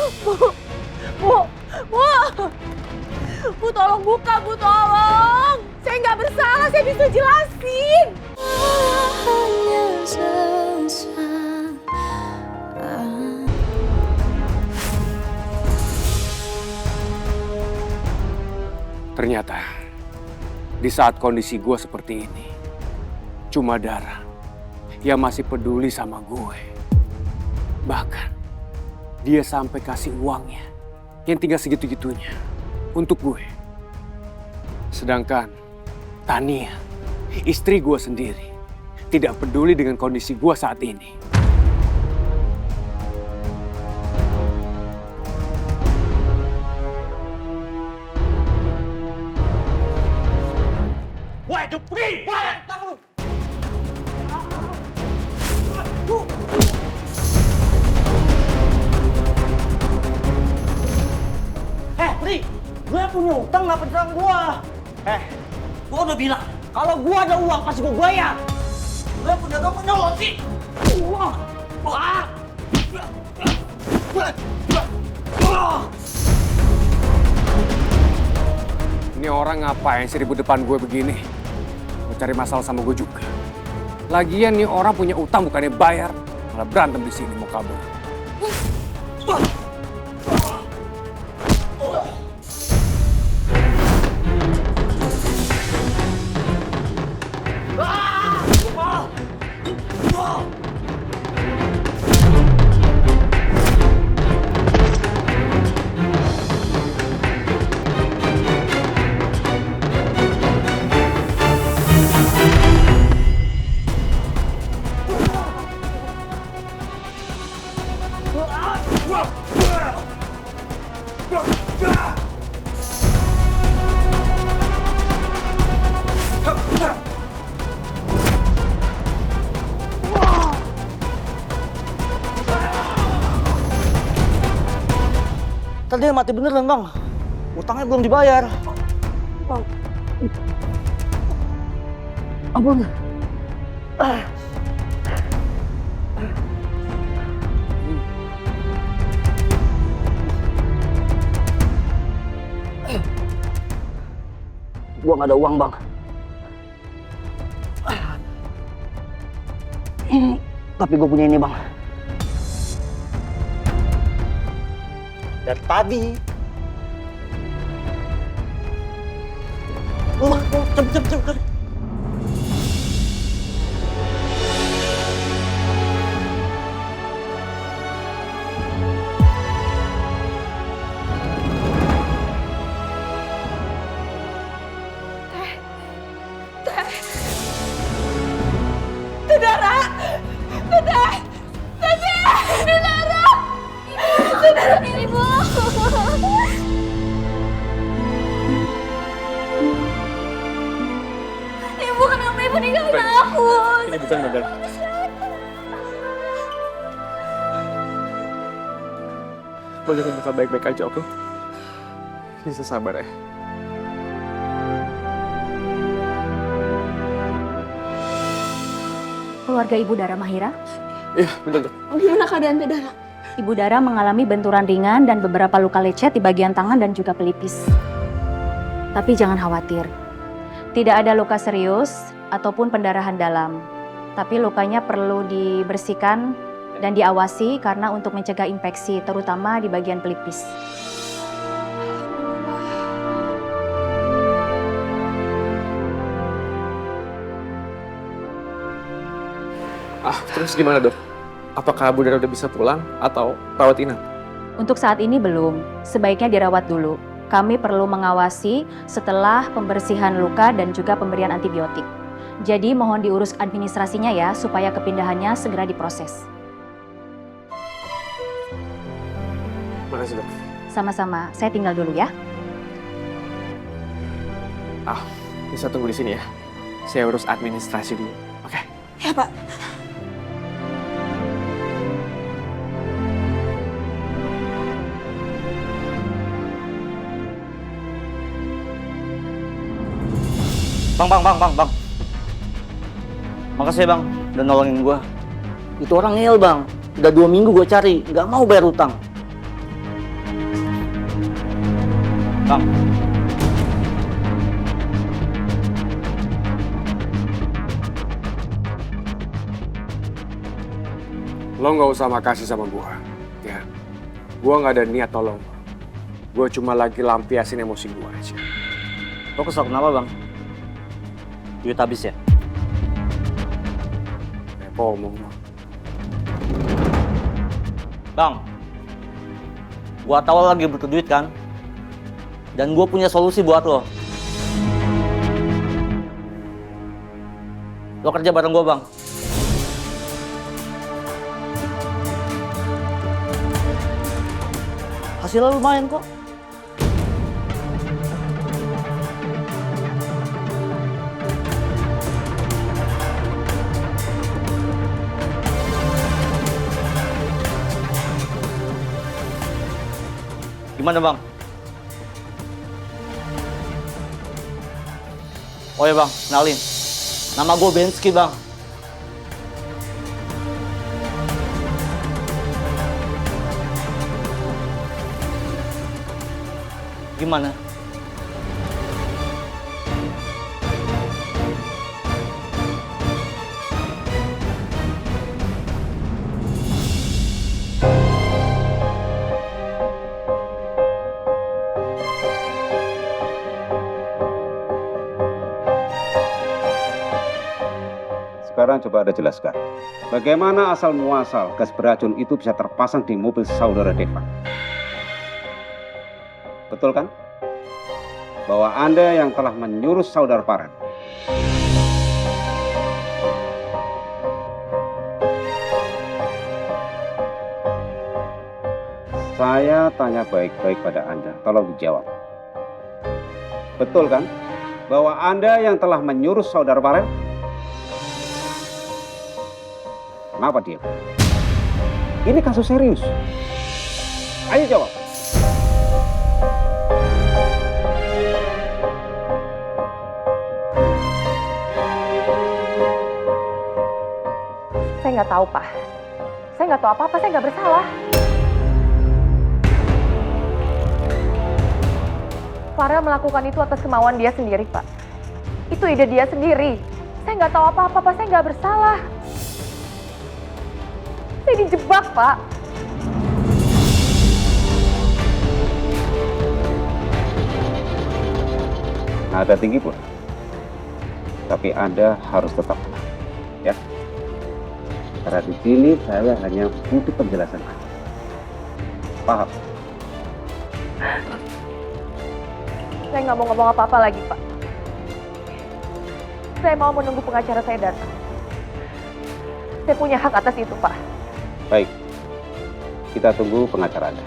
Bu, Bu, Bu tolong buka, Bu tolong. Saya nggak bersalah, saya bisa jelasin. Hanya sesaat. Ternyata di saat kondisi gue seperti ini, cuma Dara yang masih peduli sama gue. Bahkan dia sampai kasih uangnya yang tinggal segitu-gitunya untuk gue. Sedangkan Tania, istri gue sendiri, tidak peduli dengan kondisi gue saat ini. Pri, gue punya utang nggak pedang gue. Gue udah bilang kalau gue ada uang pasti gue bayar. Gue punya dong menyolot sih. Ini orang ngapain sih ribut depan gue begini? Mau cari masalah sama gue juga. Lagian nih orang punya utang bukannya bayar, malah berantem di sini mau kabur. Tadi dia mati beneran bang. Utangnya belum dibayar. Bang. Ampun. Gua nggak ada uang bang. Tapi gue punya ini bang. Dari tadi. Cepet. Dara! Dara! Ibu! Ibu, kenapa ibu ninggalin aku? Ini bukan modal. Lo jangan lupa baik-baik aja, oke? Bisa sabar ya. Keluarga Ibu Dara Mahira? Iya, betul. Gimana keadaan Dara? Ibu Dara mengalami benturan ringan dan beberapa luka lecet di bagian tangan dan juga pelipis. Tapi jangan khawatir. Tidak ada luka serius ataupun pendarahan dalam. Tapi lukanya perlu dibersihkan dan diawasi karena untuk mencegah infeksi, terutama di bagian pelipis. Terus gimana dok? Apakah Bu Dara udah bisa pulang atau rawat inap? Untuk saat ini belum, sebaiknya dirawat dulu. Kami perlu mengawasi setelah pembersihan luka dan juga pemberian antibiotik. Jadi mohon diurus administrasinya ya, supaya kepindahannya segera diproses. Makasih dok. Sama-sama, saya tinggal dulu ya. Bisa tunggu di sini ya. Saya urus administrasi dulu. Oke. Ya Pak. Bang. Makasih ya bang, udah nolongin gua. Itu orang ngeyel bang, udah 2 minggu gua cari, nggak mau bayar utang. Bang. Lo nggak usah makasih sama gua, ya. Gua nggak ada niat tolong. Gua cuma lagi lampiasin emosi gua aja. Lo kesel kenapa, Bang? Duit habis ya? Apa omong lo? Bang, gua tahu lo lagi butuh duit kan? Dan gua punya solusi buat lo. Lo kerja bareng gua, Bang. Hasilnya lumayan kok. Gimana, Bang? Oh ya, Bang, kenalin. Nama gue Bensky, Bang. Gimana? Sekarang coba Anda jelaskan, bagaimana asal muasal gas beracun itu bisa terpasang di mobil saudara Deva? Betul kan? Bahwa Anda yang telah menyuruh saudara Farel. Saya tanya baik-baik pada Anda, tolong dijawab. Betul kan? Bahwa Anda yang telah menyuruh saudara Farel? Kenapa dia? Ini kasus serius. Ayo jawab. Saya nggak tahu, Pak. Saya nggak tahu apa-apa, saya nggak bersalah. Farel melakukan itu atas kemauan dia sendiri, Pak. Itu ide dia sendiri. Saya nggak tahu apa-apa, Pak. Saya nggak bersalah. Saya dijebak, Pak. Nada tinggi pun. Tapi Anda harus tetap tenang, ya. Karena di sini saya hanya butuh penjelasan Anda. Paham? Saya nggak mau ngomong apa-apa lagi, Pak. Saya mau menunggu pengacara saya datang. Saya punya hak atas itu, Pak. Baik. Kita tunggu pengacara Anda.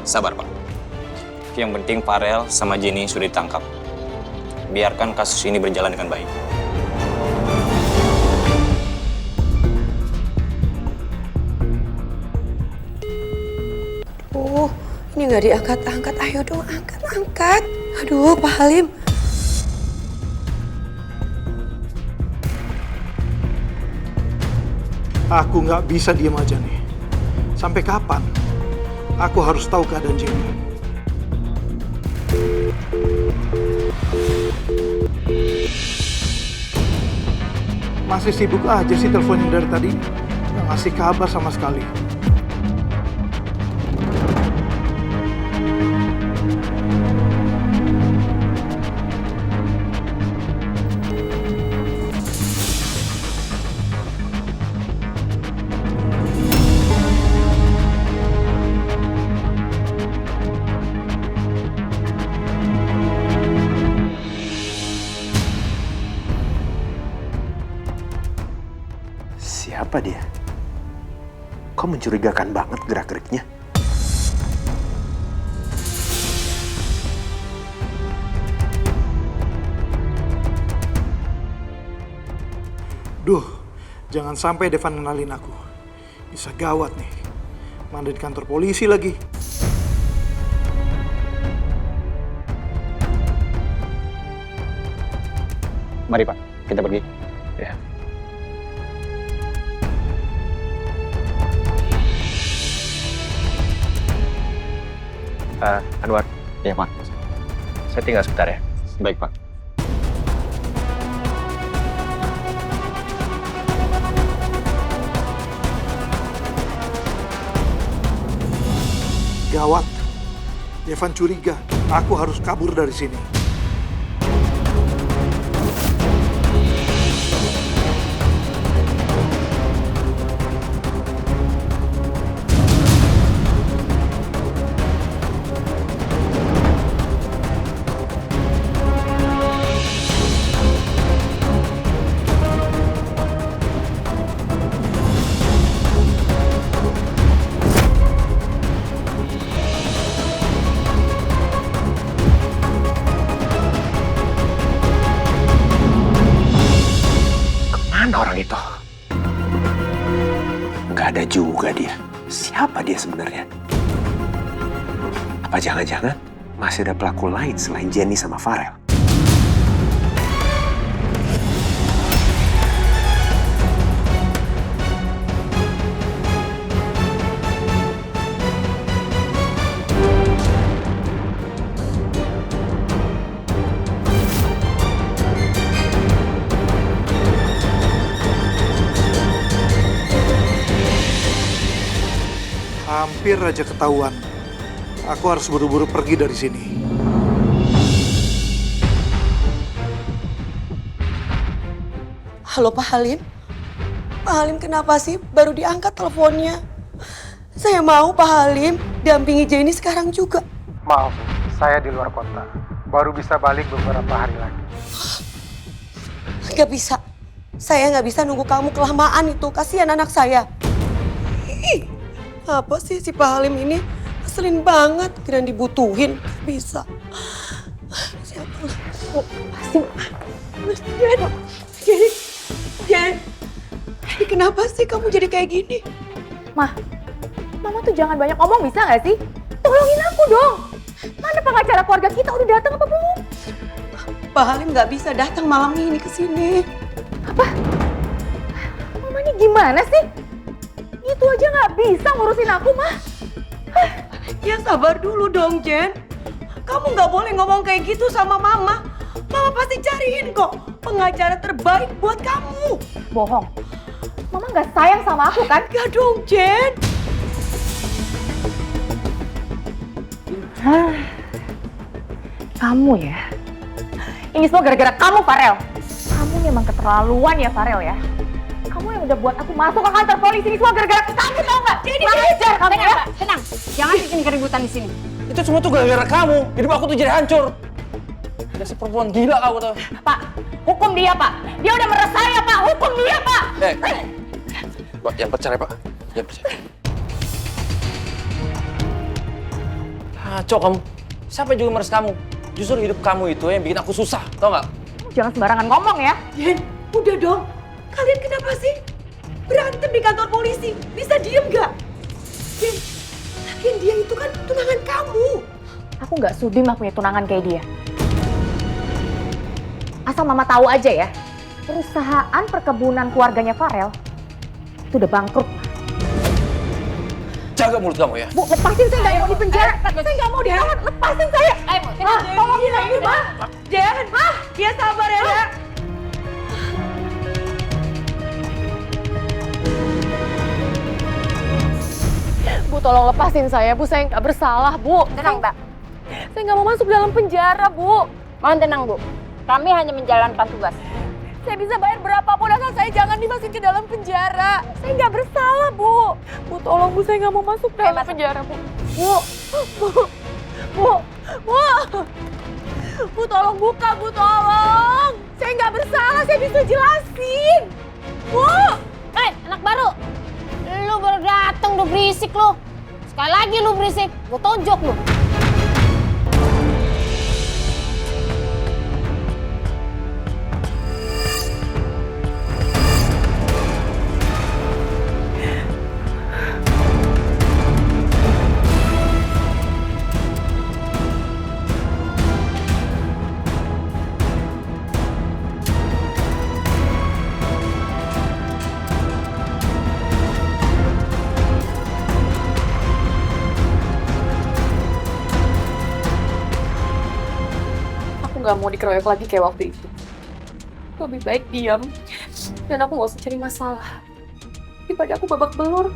Sabar, Pak. Yang penting Farel sama Jenny sudah ditangkap. Biarkan kasus ini berjalan dengan baik. Ini nggak diangkat-angkat. Ayo dong, angkat. Aduh, Pak Halim. Aku nggak bisa diam aja nih. Sampai kapan? Aku harus tahu keadaan Jenny. Masih sibuk aja sih teleponnya dari tadi. Nggak ngasih kabar sama sekali. Siapa dia? Kok mencurigakan banget gerak-geriknya? Duh, jangan sampai Devan kenalin aku. Bisa gawat nih. Mana di kantor polisi lagi. Mari Pak, kita pergi. Ya. Anwar, Ya, Pak. saya tinggal sebentar ya. Baik, Pak. Gawat. Devan curiga. Aku harus kabur dari sini. Mana orang itu? Nggak ada juga dia. Siapa dia sebenarnya? Apa jangan-jangan masih ada pelaku lain selain Jenny sama Farel? Hampir aja ketahuan. Aku harus buru-buru pergi dari sini. Halo Pak Halim? Pak Halim kenapa sih baru diangkat teleponnya? Saya mau Pak Halim dampingi Jenny sekarang juga. Maaf, saya di luar kota. Baru bisa balik beberapa hari lagi. Gak bisa. Saya nggak bisa nunggu kamu kelamaan itu. Kasihan anak saya. Ih, apa sih si Pak Halim ini? Ngeselin banget. Kirain dibutuhin. Gak bisa. Siapa lah? Oh, pasti. Jen. Ini kenapa sih kamu jadi kayak gini? Mah, Mama tuh jangan banyak ngomong bisa nggak sih? Tolongin aku dong. Mana pengacara keluarga kita udah datang apa belum? Pak Halim nggak bisa datang malam ini ke sini. Apa? Mama ini gimana sih? Itu aja nggak bisa ngurusin aku, Mah. Ya sabar dulu dong, Jen. Kamu nggak boleh ngomong kayak gitu sama Mama. Mama pasti cariin kok pengacara terbaik buat kamu. Bohong. Mama nggak sayang sama aku kan? Gak dong, Jen. Kamu ya? Ini semua gara-gara kamu, Farel. Kamu memang keterlaluan ya, Farel ya. Kamu yang udah buat aku masuk ke kantor polisi ini semua gara-gara kamu, tau nggak? Jadi ajar kamu ya. Tenang, jangan bikin keributan di sini. Itu semua tuh gara-gara kamu. Hidup aku tuh jadi hancur. Dasar perempuan gila kamu tuh. Pak, hukum dia, Pak. Dia udah meres saya, Pak. Hukum dia, Pak. Pak, yang percaya Pak. Yang percaya. Kacau kamu. Siapa juga meres kamu? Justru hidup kamu itu yang bikin aku susah, tau nggak? Jangan sembarangan ngomong ya. Jen, udah dong. Kalian kenapa sih? Berantem di kantor polisi. Bisa diem nggak? Jen, lagian dia itu kan tunangan kamu. Aku nggak sudi mah punya tunangan kayak dia. Asal Mama tahu aja ya, perusahaan perkebunan keluarganya Farel itu udah bangkrut. Jaga mulut kamu ya. Bu, lepasin, saya nggak mau di penjara. Saya nggak mau ditahan. Lepasin saya. Ma, tolongin aku, Ma. Jen, ya sabar ya, Nak. Bu, tolong lepasin saya, Bu. Saya nggak bersalah, Bu. Tenang, Mbak. Saya nggak mau masuk dalam penjara, Bu. Mohon tenang, Bu. Kami hanya menjalankan tugas. Saya bisa bayar berapapun asal saya jangan dimasukin ke dalam penjara. Saya nggak bersalah, Bu. Bu, tolong, Bu. Saya nggak mau masuk dalam penjara, Bu. Bu, Bu, Bu, Bu. Bu, tolong buka, Bu, tolong. Saya nggak bersalah, saya bisa jelasin. Bu. Hei, anak baru. Lu baru datang udah berisik lu. Sekali lagi lu berisik, gue tonjok lu. nggak mau dikeroyok lagi kayak waktu itu. Lebih baik diam dan aku nggak usah cari masalah daripada aku babak belur.